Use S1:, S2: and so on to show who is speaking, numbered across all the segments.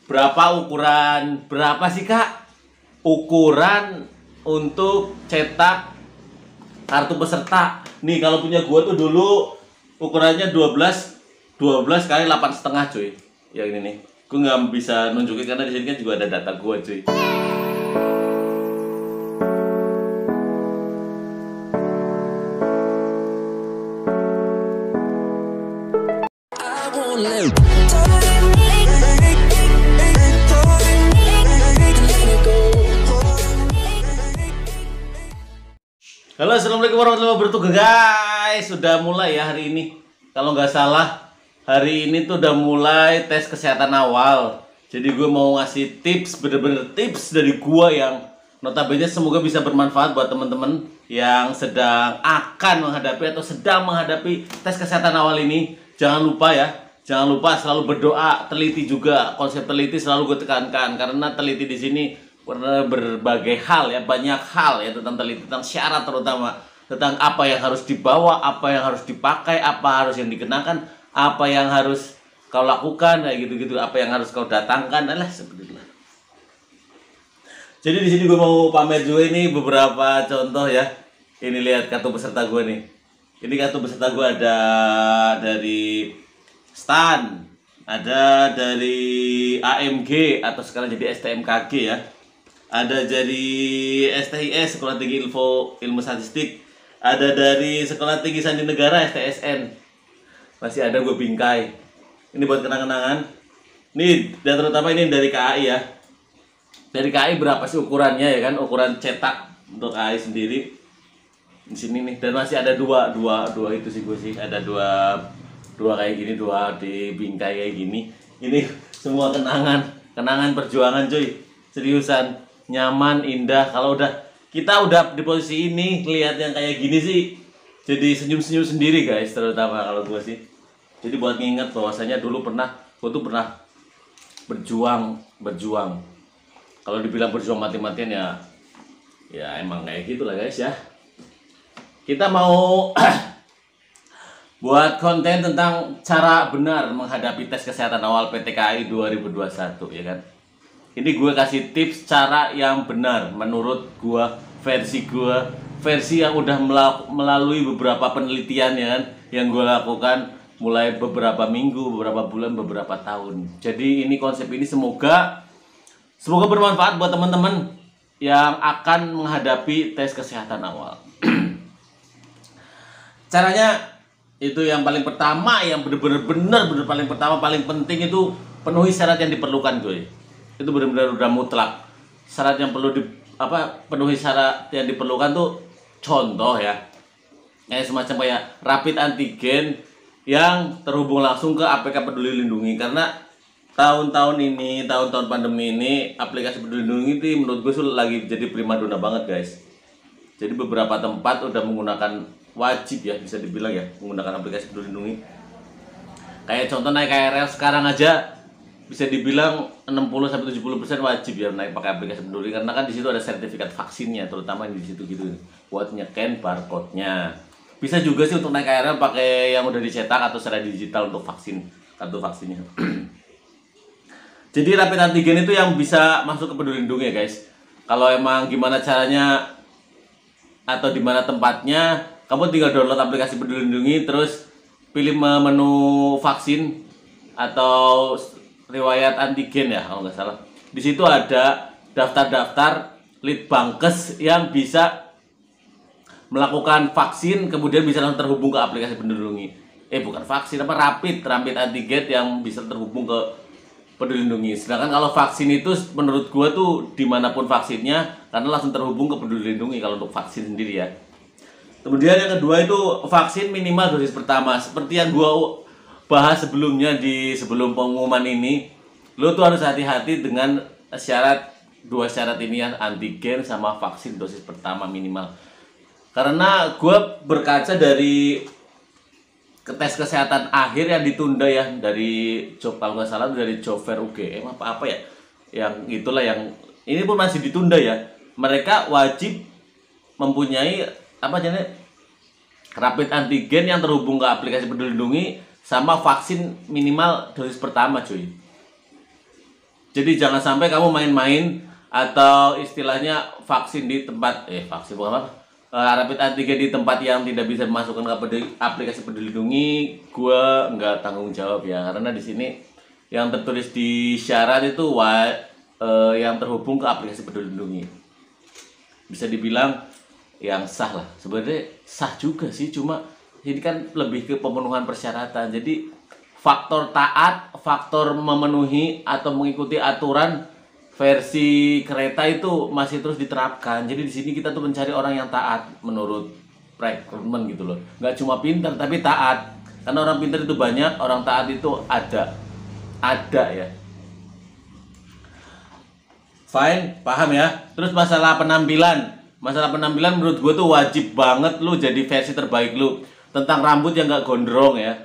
S1: berapa sih Kak ukuran untuk cetak kartu peserta? Nih kalau punya gua tuh dulu ukurannya 12 kali 8,5 cuy. Yang ini nih. Gua nggak bisa nunjukin karena di sini kan juga ada data gua cuy. Halo, assalamualaikum warahmatullahi wabarakatuh guys. Sudah mulai ya hari ini. Kalau nggak salah hari ini tuh udah mulai tes kesehatan awal. Jadi gue mau ngasih tips, bener-bener tips dari gue yang notabene semoga bisa bermanfaat buat temen-temen yang sedang akan menghadapi atau sedang menghadapi tes kesehatan awal ini. Jangan lupa ya, jangan lupa selalu berdoa, teliti juga. Konsep teliti selalu gue tekankan karena teliti di sini berbagai hal ya, banyak hal ya tentang teliti, tentang syarat terutama, tentang apa yang harus dibawa, apa yang harus dipakai, apa harus yang dikenakan, apa yang harus kau lakukan kayak gitu-gitu, apa yang harus kau datangkan, alah seperti itulah. Jadi di sini gue mau pamer juga ini beberapa contoh ya. Ini lihat kartu peserta gue nih. Ini kartu peserta gue ada dari STAN, ada dari AMG atau sekarang jadi STMKG ya. Ada dari STIS, Sekolah Tinggi Ilmu Statistik. Ada dari Sekolah Tinggi Sandi Negara, STSN. Masih ada gue bingkai. Ini buat kenang-kenangan. Nih, dan terutama ini dari KAI ya. Dari KAI berapa sih ukurannya ya kan? Ukuran cetak untuk KAI sendiri. Di sini nih. Dan masih ada dua itu sih gue sih. Ada dua kayak gini, dua di bingkai kayak gini. Ini semua kenangan perjuangan cuy. Seriusan. Nyaman, indah. Kalau kita udah di posisi ini lihat yang kayak gini sih jadi senyum-senyum sendiri guys, terutama kalau gue sih. Jadi buat nginget bahwasanya dulu gue tuh pernah berjuang. Kalau dibilang berjuang mati-matian ya emang kayak gitulah guys ya. Kita mau buat konten tentang cara benar menghadapi tes kesehatan awal PTKI 2021 ya kan. Ini gue kasih tips cara yang benar menurut gue, versi yang udah melalui beberapa penelitian ya kan, yang gue lakukan mulai beberapa minggu, beberapa bulan, beberapa tahun. Jadi ini konsep ini semoga bermanfaat buat teman-teman yang akan menghadapi tes kesehatan awal. Caranya itu yang paling pertama, yang benar paling pertama, paling penting itu penuhi syarat yang diperlukan gue. Itu benar-benar udah mutlak. Syarat yang perlu penuhi syarat yang diperlukan tuh contoh ya. Kayak semacam kayak rapid antigen yang terhubung langsung ke APK Peduli Lindungi, karena tahun-tahun pandemi ini aplikasi Peduli Lindungi itu menurut gue lagi jadi primadona banget guys. Jadi beberapa tempat udah menggunakan, wajib ya bisa dibilang ya, menggunakan aplikasi Peduli Lindungi. Kayak contoh naik KRL sekarang aja bisa dibilang 60-70% wajib ya naik pakai aplikasi Peduli, karena kan di situ ada sertifikat vaksinnya, terutama di situ gitu buat nge-scan barcode-nya. Bisa juga sih untuk naik KRL pakai yang udah dicetak atau secara digital untuk kartu vaksinnya. Jadi rapid antigen itu yang bisa masuk ke Peduli Lindungi ya guys. Kalau emang gimana caranya atau di mana tempatnya, kamu tinggal download aplikasi Peduli Lindungi, terus pilih menu vaksin atau riwayat antigen ya kalau nggak salah. Di situ ada daftar-daftar litbangkes yang bisa melakukan vaksin, kemudian bisa langsung terhubung ke aplikasi Peduli Lindungi. Bukan vaksin, rapid antigen yang bisa terhubung ke Peduli Lindungi. Sedangkan kalau vaksin itu menurut gua tuh dimanapun vaksinnya, karena langsung terhubung ke Peduli Lindungi kalau untuk vaksin sendiri ya. Kemudian yang kedua itu vaksin minimal dosis pertama. Seperti yang gua bahas sebelumnya sebelum pengumuman ini, lo tuh harus hati-hati dengan dua syarat ini ya, antigen sama vaksin dosis pertama minimal. Karena gue berkaca dari tes kesehatan akhir yang ditunda ya, dari kalau nggak salah dari job fair UGM apa ya, yang itulah yang ini pun masih ditunda ya. Mereka wajib mempunyai rapid antigen yang terhubung ke aplikasi Peduli Lindungi sama vaksin minimal dosis pertama cuy. Jadi jangan sampai kamu main-main atau istilahnya vaksin di tempat vaksin bukan apa? Rapid antigen di tempat yang tidak bisa dimasukkan ke aplikasi Peduli Lindungi, gue nggak tanggung jawab ya, karena di sini yang tertulis di syarat itu yang terhubung ke aplikasi Peduli Lindungi. Bisa dibilang yang sah lah, sebenarnya sah juga sih, cuma ini kan lebih ke pemenuhan persyaratan. Jadi faktor taat, faktor memenuhi atau mengikuti aturan versi kereta itu masih terus diterapkan. Jadi di sini kita tuh mencari orang yang taat menurut rekrutmen gitu loh. Nggak cuma pintar tapi taat. Karena orang pintar itu banyak, orang taat itu ada ya. Fine, paham ya. Terus masalah penampilan menurut gue tuh wajib banget lu jadi versi terbaik lu. Tentang rambut yang nggak gondrong ya,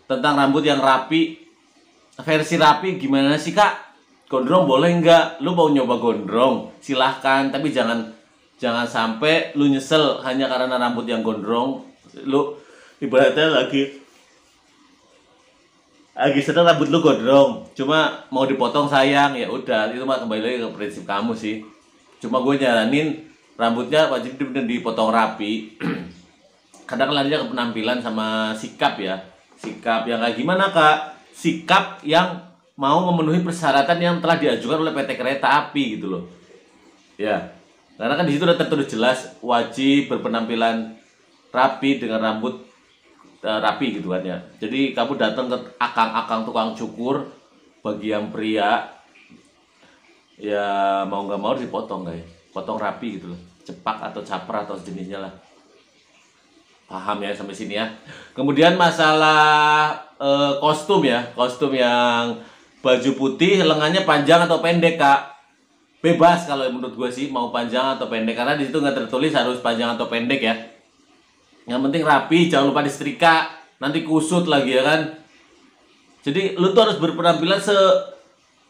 S1: tentang rambut yang rapi, versi rapi gimana sih kak? Gondrong boleh nggak? Lu mau nyoba gondrong, silahkan. Tapi jangan sampai lu nyesel hanya karena rambut yang gondrong. Lu ibaratnya lagi seneng rambut lu gondrong, cuma mau dipotong sayang, ya udah, itu mah kembali lagi ke prinsip kamu sih. Cuma gue nyaranin rambutnya wajib dipotong rapi. Kadang larinya ke penampilan sama sikap ya. Sikap yang kayak gimana kak? Sikap yang mau memenuhi persyaratan yang telah diajukan oleh PT Kereta Api gitu loh. Ya. Karena kan di situ udah tertulis jelas wajib berpenampilan rapi dengan rambut rapi gitu kan ya. Jadi kamu datang ke akang-akang tukang cukur bagi yang pria ya mau nggak mau dipotong guys. Potong rapi gitu loh. Cepak atau caper atau sejenisnya lah. Paham ya sampai sini ya. Kemudian masalah kostum ya. Kostum yang baju putih, lengannya panjang atau pendek kak? Bebas kalau menurut gue sih, mau panjang atau pendek, karena di situ nggak tertulis harus panjang atau pendek ya. Yang penting rapi, jangan lupa disetrika, nanti kusut lagi ya kan. Jadi lu tuh harus berpenampilan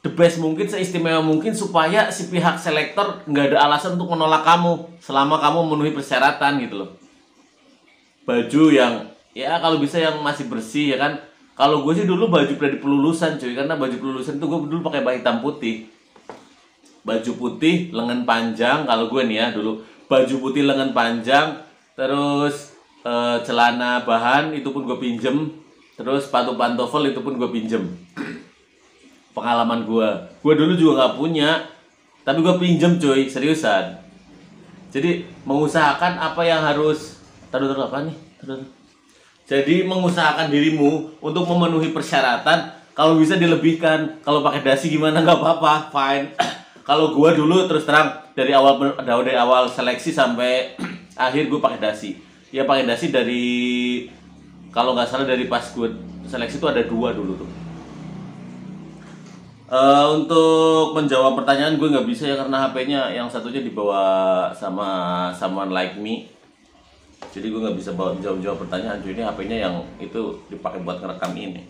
S1: the best mungkin, seistimewa mungkin, supaya si pihak selektor nggak ada alasan untuk menolak kamu selama kamu memenuhi persyaratan gitu loh. Baju yang ya kalau bisa yang masih bersih ya kan. Kalau gue sih dulu baju dari pelulusan cuy, karena baju pelulusan tuh gue dulu pakai hitam putih. Baju putih, lengan panjang, kalau gue nih ya dulu baju putih lengan panjang, terus celana bahan itu pun gue pinjem, terus sepatu pantofel itu pun gue pinjem. Pengalaman gue dulu juga nggak punya, tapi gue pinjem cuy, seriusan. Jadi mengusahakan apa yang harus taruh apa nih? Jadi mengusahakan dirimu untuk memenuhi persyaratan. Kalau bisa dilebihkan. Kalau pakai dasi gimana nggak apa-apa, fine. Kalau gue dulu terus terang dari awal seleksi sampai akhir gue pakai dasi. Ya pakai dasi dari, kalau nggak salah dari pas gue seleksi itu ada 2 dulu tuh. Untuk menjawab pertanyaan gue nggak bisa ya, karena HP-nya yang satunya dibawa sama someone like me. Jadi gue nggak bisa jawab pertanyaan. Jadi HP-nya yang itu dipakai buat ngerekam ini.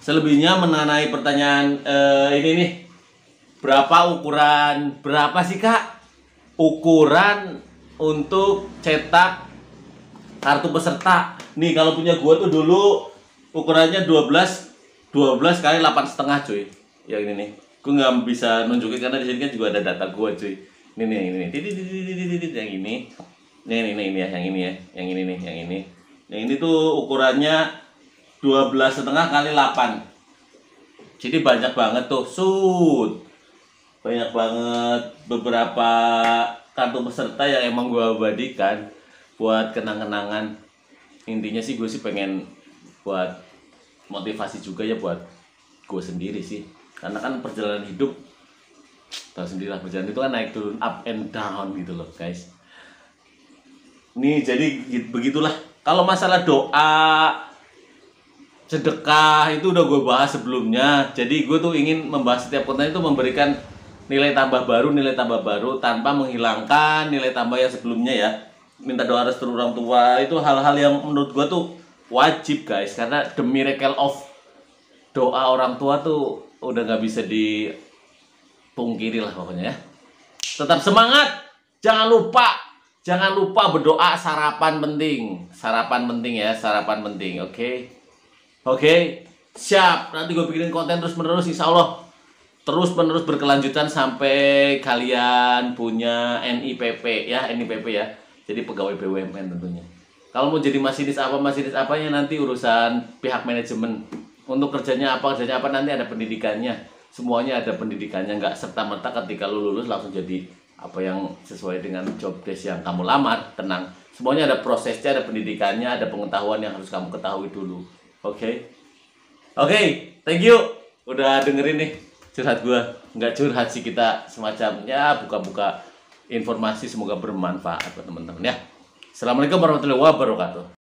S1: Selebihnya mengenai pertanyaan ini nih, berapa sih kak ukuran untuk cetak kartu peserta? Nih kalau punya gue tuh dulu ukurannya 12 kali 8,5 cuy. Yang ini nih, gue nggak bisa nunjukin karena di sini kan juga ada data gue cuy. Ini yang ini. Ini ya, yang ini tuh ukurannya 12,5 kali 8. Jadi banyak banget tuh, banyak banget beberapa kartu peserta yang emang gue abadikan buat kenang-kenangan. Intinya sih gue sih pengen buat motivasi juga ya buat gue sendiri sih, karena kan perjalanan hidup tahu sendirilah, perjalanan itu kan naik turun, up and down gitu loh guys. Nih jadi begitulah. Kalau masalah doa, sedekah itu udah gue bahas sebelumnya. Jadi gue tuh ingin membahas setiap konten itu memberikan nilai tambah baru tanpa menghilangkan nilai tambah yang sebelumnya ya. Minta doa restu orang tua itu hal-hal yang menurut gue tuh wajib guys, karena the miracle of doa orang tua tuh udah nggak bisa dipungkiri lah pokoknya ya. Tetap semangat, jangan lupa berdoa. Sarapan penting ya, oke. Siap, nanti gue bikinin konten terus menerus, insya Allah terus menerus berkelanjutan sampai kalian punya NIPP ya, NIPP ya. Jadi pegawai BUMN tentunya. Kalau mau jadi masinis apanya nanti urusan pihak manajemen. Untuk kerjanya apa nanti ada pendidikannya. Semuanya ada pendidikannya, nggak serta-merta ketika lu lulus langsung jadi apa yang sesuai dengan job desk yang kamu lamar. Tenang, semuanya ada prosesnya, ada pendidikannya, ada pengetahuan yang harus kamu ketahui dulu. Oke? Oke, thank you udah dengerin nih curhat gua. Nggak curhat sih, kita semacam ya buka-buka informasi, semoga bermanfaat buat teman-teman ya. Assalamualaikum warahmatullahi wabarakatuh.